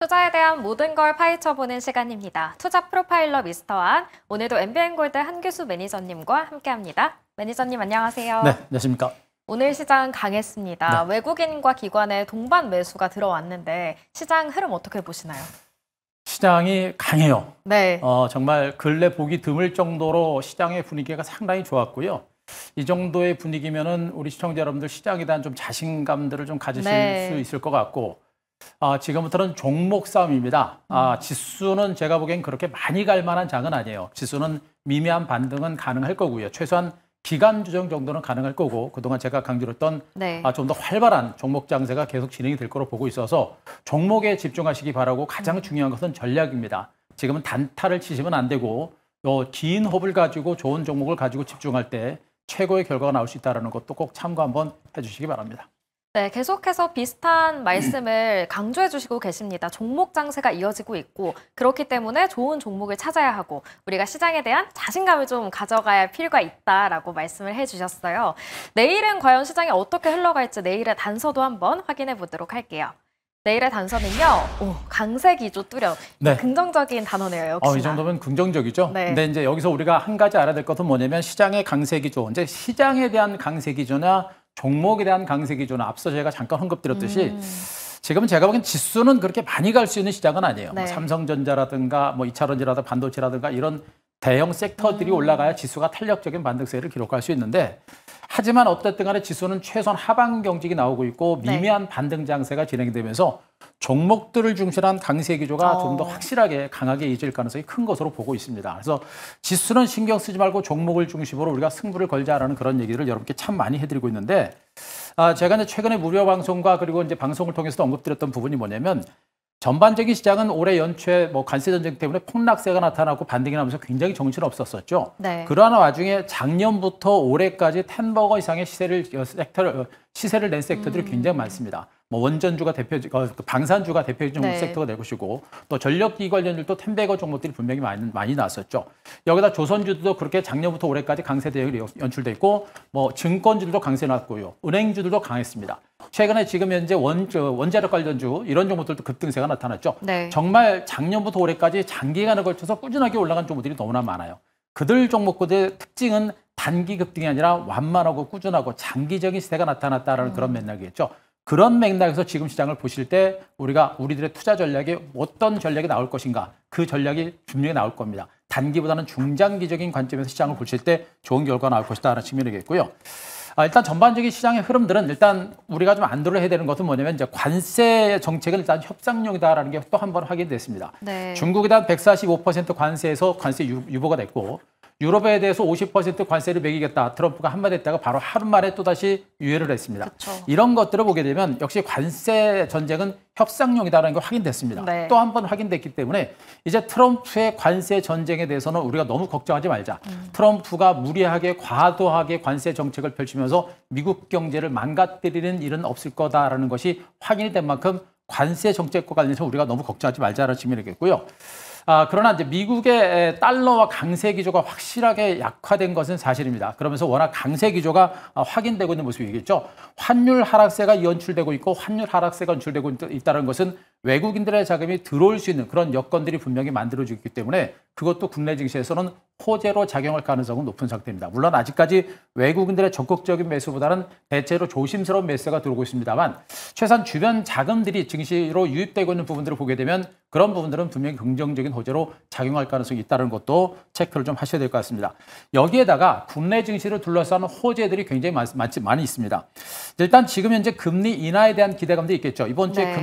투자에 대한 모든 걸 파헤쳐보는 시간입니다. 투자 프로파일러 미스터 한, 오늘도 MBN골드 한규수 매니저님과 함께합니다. 매니저님 안녕하세요. 네, 안녕하십니까. 오늘 시장 강했습니다. 네. 외국인과 기관의 동반 매수가 들어왔는데 시장 흐름 어떻게 보시나요? 시장이 강해요. 네. 정말 근래 보기 드물 정도로 시장의 분위기가 상당히 좋았고요. 이 정도의 분위기면은 우리 시청자 여러분들 시장에 대한 좀 자신감들을 좀 가지실 수 있을 것 같고, 지금부터는 종목 싸움입니다. 지수는 제가 보기엔 그렇게 많이 갈 만한 장은 아니에요. 지수는 미미한 반등은 가능할 거고요. 최소한 기간 조정 정도는 가능할 거고, 그동안 제가 강조했던 좀 더 활발한 종목 장세가 계속 진행이 될 거로 보고 있어서 종목에 집중하시기 바라고, 가장 중요한 것은 전략입니다. 지금은 단타를 치시면 안 되고 긴 호흡을 가지고 좋은 종목을 가지고 집중할 때 최고의 결과가 나올 수 있다는 것도 꼭 참고 한번 해주시기 바랍니다. 네, 계속해서 비슷한 말씀을 강조해 주시고 계십니다. 종목 장세가 이어지고 있고, 그렇기 때문에 좋은 종목을 찾아야 하고 우리가 시장에 대한 자신감을 좀 가져가야 할 필요가 있다라고 말씀을 해주셨어요. 내일은 과연 시장이 어떻게 흘러갈지 내일의 단서도 한번 확인해 보도록 할게요. 내일의 단서는요, 강세 기조 뚜렷. 네. 긍정적인 단어네요, 역시나. 이 정도면 긍정적이죠. 네. 근데 이제 여기서 우리가 한 가지 알아야 될 것은 뭐냐면, 시장의 강세 기조, 이제 시장에 대한 강세 기조나 종목에 대한 강세 기조는 앞서 제가 잠깐 언급드렸듯이 지금은 제가 보기엔 지수는 그렇게 많이 갈 수 있는 시장은 아니에요. 네. 삼성전자라든가 뭐 2차전지라든가 반도체라든가 이런 대형 섹터들이 올라가야 지수가 탄력적인 반등세를 기록할 수 있는데, 하지만 어쨌든 간에 지수는 최소한 하방 경직이 나오고 있고 미미한 반등 장세가 진행되면서 종목들을 중심한 강세 기조가 좀 더 확실하게 강하게 이어질 가능성이 큰 것으로 보고 있습니다. 그래서 지수는 신경 쓰지 말고 종목을 중심으로 우리가 승부를 걸자라는 그런 얘기를 여러분께 참 많이 해드리고 있는데, 제가 이제 최근에 무료 방송과 그리고 이제 방송을 통해서도 언급드렸던 부분이 뭐냐면, 전반적인 시장은 올해 연초에 관세 전쟁 때문에 폭락세가 나타나고 반등이 나면서 굉장히 정신 없었었죠. 네. 그러한 와중에 작년부터 올해까지 10버거 이상의 시세를 낸 섹터들이 굉장히 많습니다. 원전주가 방산주가 대표적인 섹터가 될 것이고, 또 전력기 관련들도 10버거 종목들이 분명히 많이 나왔었죠. 여기다 조선주도 그렇게 작년부터 올해까지 강세 대응이 연출돼 있고, 증권주들도 강세 났고요. 은행주들도 강했습니다. 최근에 지금 현재 원자력 관련주 이런 종목들도 급등세가 나타났죠. 네. 정말 작년부터 올해까지 장기간에 걸쳐서 꾸준하게 올라간 종목들이 너무나 많아요. 그들 종목들의 특징은 단기 급등이 아니라 완만하고 꾸준하고 장기적인 시세가 나타났다는 그런 맥락이겠죠. 그런 맥락에서 지금 시장을 보실 때 우리들의 투자 전략에 어떤 전략이 나올 것인가, 그 전략이 분명히 나올 겁니다. 단기보다는 중장기적인 관점에서 시장을 보실 때 좋은 결과가 나올 것이다라는 측면이겠고요. 일단 전반적인 시장의 흐름들은, 일단 우리가 좀 안도를 해야 되는 것은 뭐냐면, 이제 관세 정책은 일단 협상용이다라는 게 또 한 번 확인됐습니다. 네. 중국에 대한 145% 관세에서 관세 유보가 됐고, 유럽에 대해서 50% 관세를 매기겠다 트럼프가 한마디 했다가 바로 하루 만에 또다시 유예를 했습니다. 그쵸. 이런 것들을 보게 되면 역시 관세 전쟁은 협상용이다라는 게 확인됐습니다. 네. 또 한 번 확인됐기 때문에 이제 트럼프의 관세 전쟁에 대해서는 우리가 너무 걱정하지 말자. 트럼프가 무리하게 과도하게 관세 정책을 펼치면서 미국 경제를 망가뜨리는 일은 없을 거다라는 것이 확인이 된 만큼 관세 정책과 관련해서 우리가 너무 걱정하지 말자라는 측면이겠고요. 그러나 이제 미국의 달러와 강세 기조가 확실하게 약화된 것은 사실입니다. 그러면서 워낙 강세 기조가 확인되고 있는 모습이겠죠. 환율 하락세가 연출되고 있고, 환율 하락세가 연출되고 있다는 것은 외국인들의 자금이 들어올 수 있는 그런 여건들이 분명히 만들어지고 있기 때문에 그것도 국내 증시에서는 호재로 작용할 가능성은 높은 상태입니다. 물론 아직까지 외국인들의 적극적인 매수보다는 대체로 조심스러운 매수가 들어오고 있습니다만, 최소한 주변 자금들이 증시로 유입되고 있는 부분들을 보게 되면 그런 부분들은 분명히 긍정적인 호재로 작용할 가능성이 있다는 것도 체크를 좀 하셔야 될 것 같습니다. 여기에다가 국내 증시를 둘러싼 호재들이 굉장히 많이 있습니다. 일단 지금 현재 금리 인하에 대한 기대감도 있겠죠. 이번 주에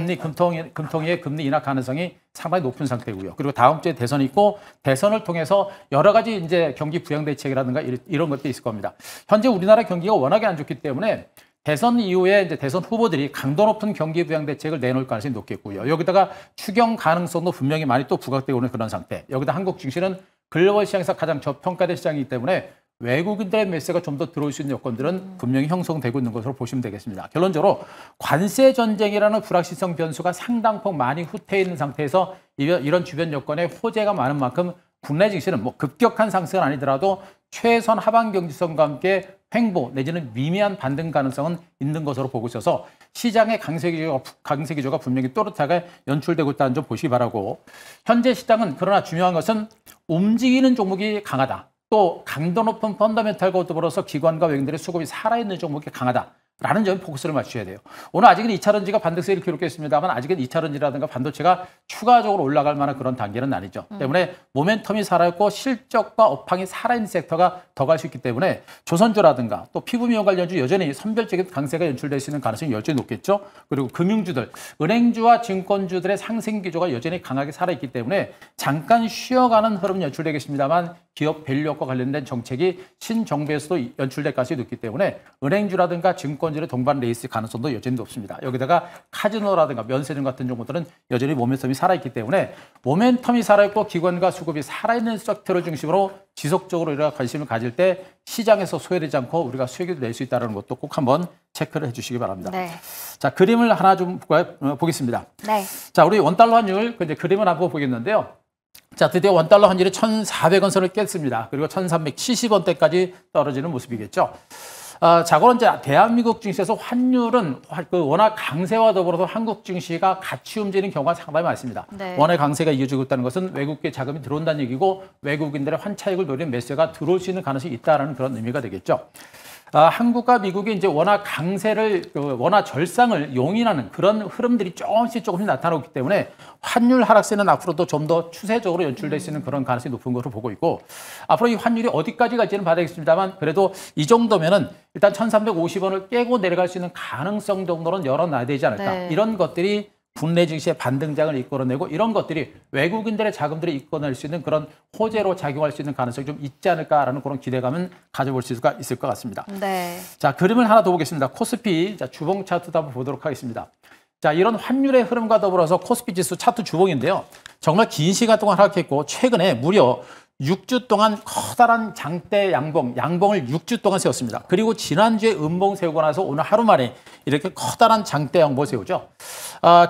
금통위의 금리 인하 가능성이 상당히 높은 상태고요. 그리고 다음 주에 대선이 있고, 대선을 통해서 여러 가지 이제 경기 부양 대책이라든가 이런 것도 있을 겁니다. 현재 우리나라 경기가 워낙에 안 좋기 때문에 대선 이후에 이제 대선 후보들이 강도 높은 경기 부양 대책을 내놓을 가능성이 높겠고요. 여기다가 추경 가능성도 분명히 많이 또 부각되고 있는 그런 상태. 여기다 한국 증시는 글로벌 시장에서 가장 저평가된 시장이기 때문에 외국인들의 매수가 좀 더 들어올 수 있는 여건들은 분명히 형성되고 있는 것으로 보시면 되겠습니다. 결론적으로 관세 전쟁이라는 불확실성 변수가 상당폭 많이 후퇴해 있는 상태에서 이런 주변 여건에 호재가 많은 만큼 국내 증시는 급격한 상승은 아니더라도 최선 하방 경직성과 함께 횡보 내지는 미미한 반등 가능성은 있는 것으로 보고 있어서 시장의 강세 기조가 분명히 또렷하게 연출되고 있다는 점 보시기 바라고, 현재 시장은 그러나 중요한 것은 움직이는 종목이 강하다. 또 강도 높은 펀더멘탈과 더불어서 기관과 외국인들의 수급이 살아있는 종목이 강하다. 라는 점에 포커스를 맞추셔야 돼요. 오늘 아직은 2차전지가 반등세를 기록했습니다만 아직은 2차전지라든가 반도체가 추가적으로 올라갈 만한 그런 단계는 아니죠. 때문에 모멘텀이 살아있고 실적과 업황이 살아있는 섹터가 더 갈 수 있기 때문에 조선주라든가 또 피부미용 관련주 여전히 선별적인 강세가 연출될 수 있는 가능성이 여전히 높겠죠. 그리고 금융주들, 은행주와 증권주들의 상승 기조가 여전히 강하게 살아있기 때문에 잠깐 쉬어가는 흐름 연출되겠습니다만 기업 밸류업과 관련된 정책이 신정부에서도 연출될 가능성이 높기 때문에 은행주라든가 증권주의 동반 레이스 가능성도 여전히 높습니다. 여기다가 카지노라든가 면세점 같은 종목들은 여전히 모멘텀이 살아있기 때문에 모멘텀이 살아있고 기관과 수급이 살아있는 섹터를 중심으로 지속적으로 우리가 관심을 가질 때 시장에서 소외되지 않고 우리가 수익을 낼 수 있다는 것도 꼭 한번 체크를 해주시기 바랍니다. 네. 자, 그림을 하나 좀 보겠습니다. 네. 자, 우리 원달러 환율 이제 그림을 한번 보겠는데요. 자, 드디어 원달러 환율이 1,400원 선을 깼습니다. 그리고 1,370원대까지 떨어지는 모습이겠죠. 자, 그런 이제 대한민국 증시에서 환율은 워낙 강세와 더불어서 한국 증시가 같이 움직이는 경우가 상당히 많습니다. 네. 원의 강세가 이어지고 있다는 것은 외국계 자금이 들어온다는 얘기고 외국인들의 환차익을 노리는 매수가 들어올 수 있는 가능성이 있다는 그런 의미가 되겠죠. 한국과 미국이 이제 워낙 강세를, 원화 절상을 용인하는 그런 흐름들이 조금씩 나타나고 있기 때문에 환율 하락세는 앞으로도 좀 더 추세적으로 연출될 수 있는 그런 가능성이 높은 것으로 보고 있고, 앞으로 이 환율이 어디까지 갈지는 봐야겠습니다만 그래도 이 정도면은 일단 1,350원을 깨고 내려갈 수 있는 가능성 정도는 열어놔야 되지 않을까. 네. 이런 것들이 국내 증시의 반등장을 이끌어내고 이런 것들이 외국인들의 자금들이 이끌어낼 수 있는 그런 호재로 작용할 수 있는 가능성이 좀 있지 않을까라는 그런 기대감은 가져볼 수가 있을 것 같습니다. 네. 자, 그림을 하나 더 보겠습니다. 코스피, 자, 주봉 차트도 한번 보도록 하겠습니다. 자, 이런 환율의 흐름과 더불어서 코스피 지수 차트 주봉인데요. 정말 긴 시간 동안 하락했고 최근에 무려 6주 동안 커다란 장대 양봉을 6주 동안 세웠습니다. 그리고 지난주에 음봉 세우고 나서 오늘 하루 만에 이렇게 커다란 장대 양봉을 세우죠.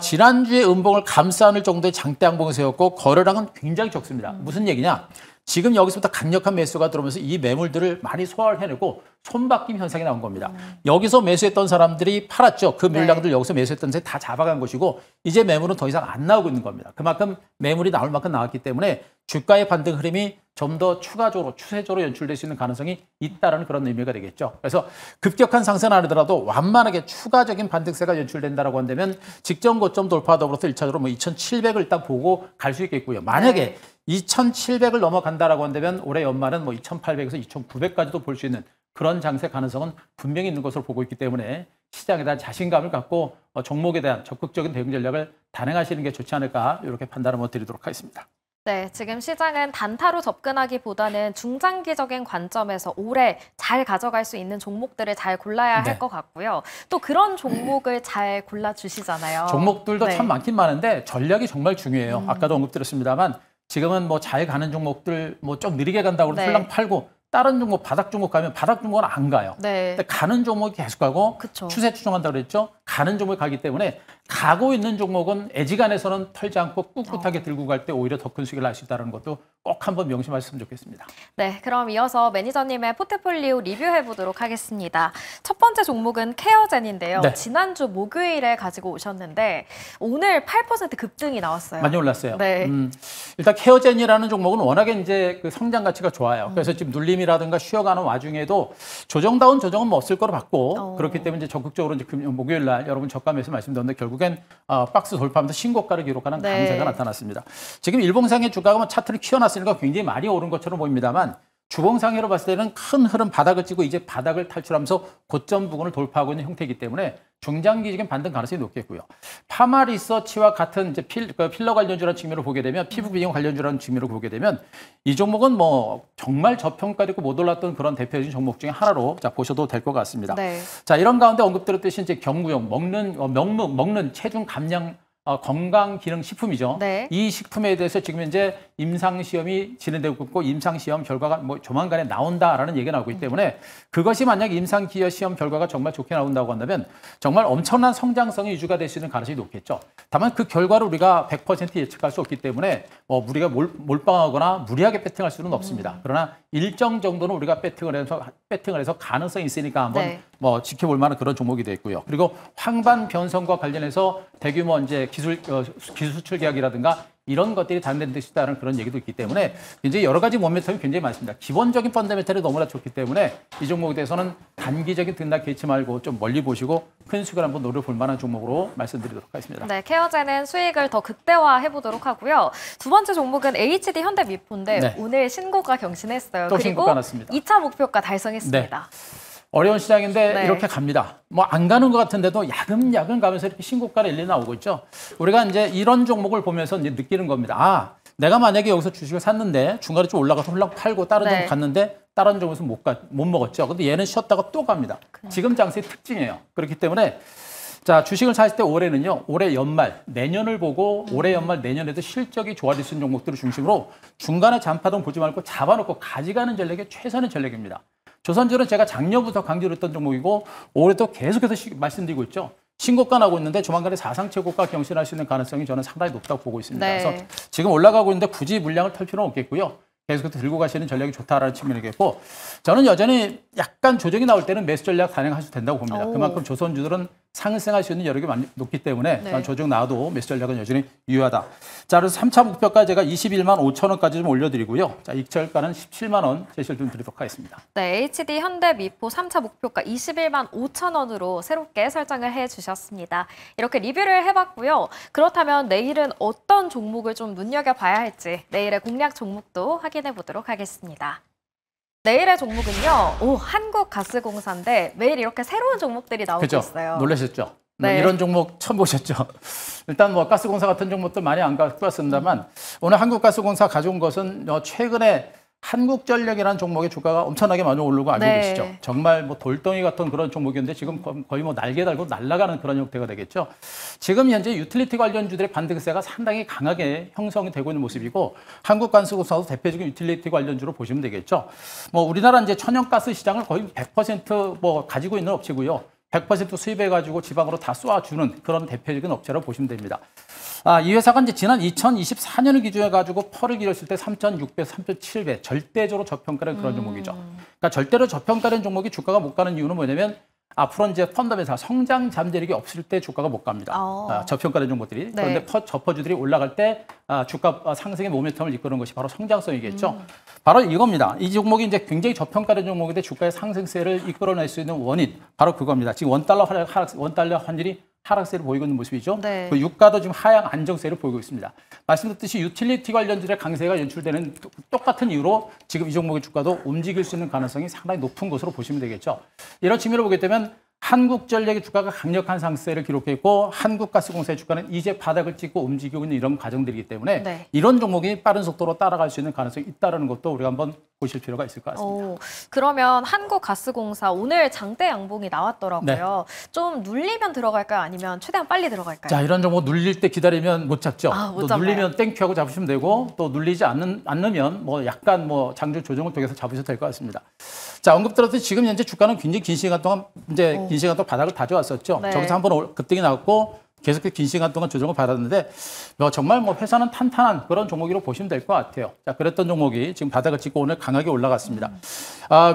지난주에 음봉을 감싸 안을 정도의 장대 양봉을 세웠고 거래량은 굉장히 적습니다. 무슨 얘기냐? 지금 여기서부터 강력한 매수가 들어오면서 이 매물들을 많이 소화를 해내고 손바뀜 현상이 나온 겁니다. 여기서 매수했던 사람들이 팔았죠. 그 물량들 여기서 매수했던 데 다 잡아간 것이고 이제 매물은 더 이상 안 나오고 있는 겁니다. 그만큼 매물이 나올 만큼 나왔기 때문에 주가의 반등 흐름이 좀 더 추가적으로 추세적으로 연출될 수 있는 가능성이 있다는 그런 의미가 되겠죠. 그래서 급격한 상승은 아니더라도 완만하게 추가적인 반등세가 연출된다라고 한다면 직전 고점 돌파 더불어서 1차적으로 뭐 2,700을 일단 보고 갈 수 있겠고요. 만약에 2,700을 넘어간다라고 한다면 올해 연말은 뭐 2,800에서 2,900까지도 볼 수 있는 그런 장세 가능성은 분명히 있는 것으로 보고 있기 때문에 시장에 대한 자신감을 갖고 종목에 대한 적극적인 대응 전략을 단행하시는 게 좋지 않을까 이렇게 판단을 드리도록 하겠습니다. 네, 지금 시장은 단타로 접근하기보다는 중장기적인 관점에서 오래 잘 가져갈 수 있는 종목들을 잘 골라야 할 것 같고요. 또 그런 종목을 잘 골라주시잖아요. 종목들도 네. 참 많긴 많은데 전략이 정말 중요해요. 아까도 언급드렸습니다만 지금은 뭐 잘 가는 종목들 뭐 좀 느리게 간다고 네. 홀랑 팔고 다른 종목 바닥 종목 가면 바닥 종목은 안 가요. 네. 근데 가는 종목이 계속 가고 그쵸. 추세 추종한다고 그랬죠. 가는 종목이 가기 때문에 가고 있는 종목은 애지간해서는 털지 않고 꿋꿋하게 들고 갈 때 오히려 더 큰 수익을 날 수 있다는 것도 꼭 한번 명심하셨으면 좋겠습니다. 네, 그럼 이어서 매니저님의 포트폴리오 리뷰해 보도록 하겠습니다. 첫 번째 종목은 케어젠인데요. 네. 지난주 목요일에 가지고 오셨는데 오늘 8% 급등이 나왔어요. 많이 올랐어요. 네. 일단 케어젠이라는 종목은 워낙에 이제 그 성장 가치가 좋아요. 그래서 지금 눌림이라든가 쉬어가는 와중에도 조정다운 조정은 뭐 없을 거로 봤고 그렇기 때문에 이제 적극적으로 이제 목요일 날 여러분 저가 매수 말씀드렸는데 결국엔 박스 돌파하면서 신고가를 기록하는 네. 강세가 나타났습니다. 지금 일봉상의 주가가 뭐 차트를 키워놨으니까 굉장히 많이 오른 것처럼 보입니다만 주봉상으로 봤을 때는 큰 흐름 바닥을 찍고 이제 바닥을 탈출하면서 고점 부근을 돌파하고 있는 형태이기 때문에 중장기적인 반등 가능성이 높겠고요. 파마 리서치와 같은 이제 필러 관련주라는 측면으로 보게 되면 피부 비용 관련주라는 측면으로 보게 되면 이 종목은 뭐 정말 저평가되고 못 올랐던 그런 대표적인 종목 중에 하나로 자 보셔도 될 것 같습니다. 네. 자 이런 가운데 언급드렸듯이 이제 경구용 먹는 체중 감량 건강기능식품이죠. 네. 이 식품에 대해서 지금 현재 임상시험이 진행되고 있고 임상시험 결과가 뭐 조만간에 나온다라는 얘기가 나오고 있기 때문에 그것이 만약 임상시험 결과가 정말 좋게 나온다고 한다면 정말 엄청난 성장성이 유지가 될 수 있는 가능성이 높겠죠. 다만 그 결과를 우리가 100% 예측할 수 없기 때문에 우리가 몰빵하거나 무리하게 배팅할 수는 없습니다. 그러나 일정 정도는 우리가 배팅을 해서 가능성이 있으니까 한번 네. 지켜볼 만한 그런 종목이 됐고요. 그리고 황반 변성과 관련해서 대규모 이제 기술 수출 계약이라든가 이런 것들이 단련될 수 있다는 그런 얘기도 있기 때문에 굉장히 여러 가지 모멘텀이 굉장히 많습니다. 기본적인 펀더멘털이 너무나 좋기 때문에 이 종목에 대해서는 단기적인 등락 개치 말고 좀 멀리 보시고 큰 수익을 한번 노려볼 만한 종목으로 말씀드리도록 하겠습니다. 네, 케어제는 수익을 더 극대화해 보도록 하고요. 두 번째 종목은 HD 현대미포인데 네. 오늘 신고가 경신했어요. 또 그리고 신고가 났습니다. 2차 목표가 달성했습니다. 어려운 시장인데 네. 이렇게 갑니다. 뭐 안 가는 것 같은데도 야금야금 가면서 이렇게 신고가를 일리 나오고 있죠. 우리가 이제 이런 종목을 보면서 이제 느끼는 겁니다. 아, 내가 만약에 여기서 주식을 샀는데 중간에 좀 올라가서 홀랑 팔고 다른 네. 종목 갔는데 다른 종목에서 못 먹었죠. 근데 얘는 쉬었다가 또 갑니다. 지금 장세의 특징이에요. 그렇기 때문에 자, 주식을 살 때 올해는요, 올해 연말, 내년을 보고 올해 연말, 내년에도 실적이 좋아질 수 있는 종목들을 중심으로 중간에 잔파동 보지 말고 잡아놓고 가져가는 전략이 최선의 전략입니다. 조선주는 제가 작년부터 강조를 했던 종목이고 올해도 계속해서 말씀드리고 있죠. 신고가 나고 있는데 조만간에 사상 최고가 경신할 수 있는 가능성이 저는 상당히 높다고 보고 있습니다. 네. 그래서 지금 올라가고 있는데 굳이 물량을 털 필요는 없겠고요. 계속해서 들고 가시는 전략이 좋다라는 측면이겠고 저는 여전히 약간 조정이 나올 때는 매수 전략 단행하셔도 된다고 봅니다. 그만큼 조선주들은 상승할 수 있는 여력이 많이 높기 때문에 네. 조정 나와도 매수 전략은 여전히 유효하다. 자, 그래서 3차 목표가 제가 21만 5천 원까지 좀 올려드리고요. 자, 익절가는 17만 원 제시를 좀 드리도록 하겠습니다. 네, HD 현대미포 3차 목표가 21만 5천 원으로 새롭게 설정을 해주셨습니다. 이렇게 리뷰를 해봤고요. 그렇다면 내일은 어떤 종목을 좀 눈여겨봐야 할지 내일의 공략 종목도 확인해 보도록 하겠습니다. 내일의 종목은요, 한국가스공사인데 매일 이렇게 새로운 종목들이 나오고 그렇죠? 있어요. 놀라셨죠? 네. 이런 종목 처음 보셨죠? 일단 뭐 가스공사 같은 종목들 많이 안 갖고 왔습니다만 오늘 한국가스공사 가져온 것은 최근에 한국전력이라는 종목의 주가가 엄청나게 많이 오르고 알고 네. 계시죠? 정말 뭐 돌덩이 같은 그런 종목이었는데 지금 거의 뭐 날개 달고 날아가는 그런 형태가 되겠죠. 지금 현재 유틸리티 관련주들의 반등세가 상당히 강하게 형성이 되고 있는 모습이고 한국가스공사도 대표적인 유틸리티 관련주로 보시면 되겠죠. 뭐 우리나라 이제 천연가스 시장을 거의 100% 뭐 가지고 있는 업체고요. 100% 수입해가지고 지방으로 다 쏘아주는 그런 대표적인 업체로 보시면 됩니다. 이 회사가 이제 지난 2024년을 기준해가지고 펄을 기렸을 때 3,600, 3,700 절대적으로 저평가된 그런 종목이죠. 그러니까 절대로 저평가된 종목이 주가가 못 가는 이유는 뭐냐면 앞으로 이제 펀더멘탈 성장 잠재력이 없을 때 주가가 못 갑니다. 저평가된 종목들이. 네. 그런데 저퍼주들이 올라갈 때 주가 상승의 모멘텀을 이끄는 것이 바로 성장성이겠죠. 바로 이겁니다. 이 종목이 이제 굉장히 저평가된 종목인데 주가의 상승세를 이끌어낼 수 있는 원인 바로 그겁니다. 지금 원달러 환율이 하락세를 보이고 있는 모습이죠. 네. 그 유가도 지금 하향 안정세를 보이고 있습니다. 말씀드렸듯이 유틸리티 관련주의 강세가 연출되는 똑같은 이유로 지금 이 종목의 주가도 움직일 수 있는 가능성이 상당히 높은 것으로 보시면 되겠죠. 이런 측면으로 보게 되면 한국전력의 주가가 강력한 상승세를 기록했고 한국가스공사의 주가는 이제 바닥을 찍고 움직이고 있는 이런 과정들이기 때문에 네. 이런 종목이 빠른 속도로 따라갈 수 있는 가능성이 있다는 것도 우리가 한번 보실 필요가 있을 것 같습니다. 그러면 한국가스공사 오늘 장대 양봉이 나왔더라고요. 좀 눌리면 들어갈까요? 아니면 최대한 빨리 들어갈까요? 자, 이런 종목 눌릴 때 기다리면 못 잡죠. 못 또 잡나요? 눌리면 땡큐하고 잡으시면 되고 또 눌리지 않으면 뭐 약간 뭐 장중 조정을 통해서 잡으셔도 될 것 같습니다. 자, 언급드렸듯이 지금 현재 주가는 굉장히 긴 시간 동안 긴 시간 동안 바닥을 다져왔었죠. 네. 저기서 한번 급등이 나왔고 계속해서 긴 시간 동안 조정을 받았는데 정말 뭐 회사는 탄탄한 그런 종목으로 보시면 될 것 같아요. 자, 그랬던 종목이 지금 바닥을 찍고 오늘 강하게 올라갔습니다.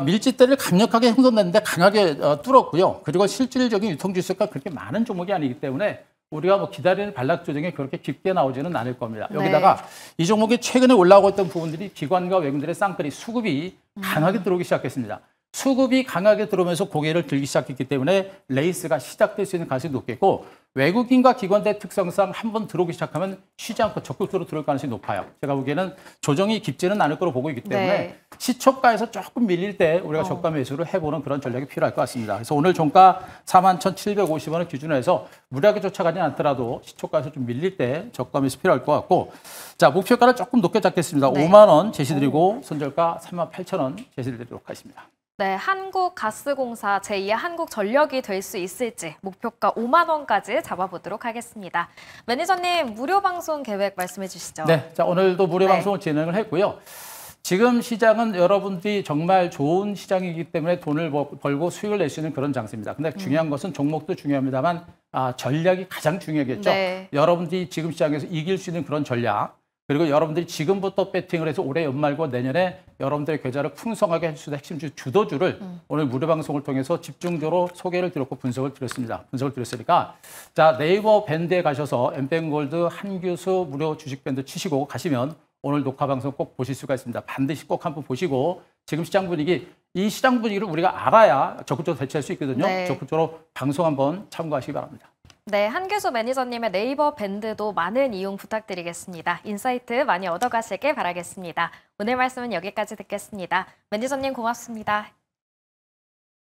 밀집대를 강력하게 형성됐는데 강하게 뚫었고요. 그리고 실질적인 유통지수가 그렇게 많은 종목이 아니기 때문에 우리가 뭐 기다리는 반락 조정이 그렇게 깊게 나오지는 않을 겁니다. 여기다가 이 종목이 최근에 올라오고 있던 부분들이 기관과 외국인들의 쌍끌이 수급이 강하게 들어오기 시작했습니다. 수급이 강하게 들어오면서 고개를 들기 시작했기 때문에 레이스가 시작될 수 있는 가능성이 높겠고 외국인과 기관들의 특성상 한번 들어오기 시작하면 쉬지 않고 적극적으로 들어올 가능성이 높아요. 제가 보기에는 조정이 깊지는 않을 거로 보고 있기 때문에 네. 시초가에서 조금 밀릴 때 우리가 저가 매수를 해보는 그런 전략이 필요할 것 같습니다. 그래서 오늘 종가 41,750원을 기준으로 해서 무리하게 쫓아가지 않더라도 시초가에서 좀 밀릴 때 저가 매수 필요할 것 같고 자, 목표가를 조금 높게 잡겠습니다. 네. 5만 원 제시드리고 손절가 38,000원 제시드리도록 하겠습니다. 네, 한국가스공사 제2의 한국전력이 될 수 있을지 목표가 5만 원까지 잡아보도록 하겠습니다. 매니저님, 무료 방송 계획 말씀해 주시죠. 네, 자 오늘도 무료 네. 방송을 진행을 했고요. 지금 시장은 여러분들이 정말 좋은 시장이기 때문에 돈을 벌고 수익을 낼 수 있는 그런 장세입니다. 근데 중요한 것은 종목도 중요합니다만 전략이 가장 중요하겠죠. 네. 여러분들이 지금 시장에서 이길 수 있는 그런 전략, 그리고 여러분들이 지금부터 배팅을 해서 올해 연말과 내년에 여러분들의 계좌를 풍성하게 할 수 있는 핵심 주도주를 오늘 무료 방송을 통해서 집중적으로 소개를 드렸고 분석을 드렸으니까 자 네이버 밴드에 가셔서 엠뱅골드 한규수 무료 주식 밴드 치시고 가시면 오늘 녹화 방송 꼭 보실 수가 있습니다. 반드시 꼭 한번 보시고 지금 시장 분위기, 이 시장 분위기를 우리가 알아야 적극적으로 대처할 수 있거든요. 네. 적극적으로 방송 한번 참고하시기 바랍니다. 네, 한규수 매니저님의 네이버 밴드도 많은 이용 부탁드리겠습니다. 인사이트 많이 얻어가시길 바라겠습니다. 오늘 말씀은 여기까지 듣겠습니다. 매니저님 고맙습니다.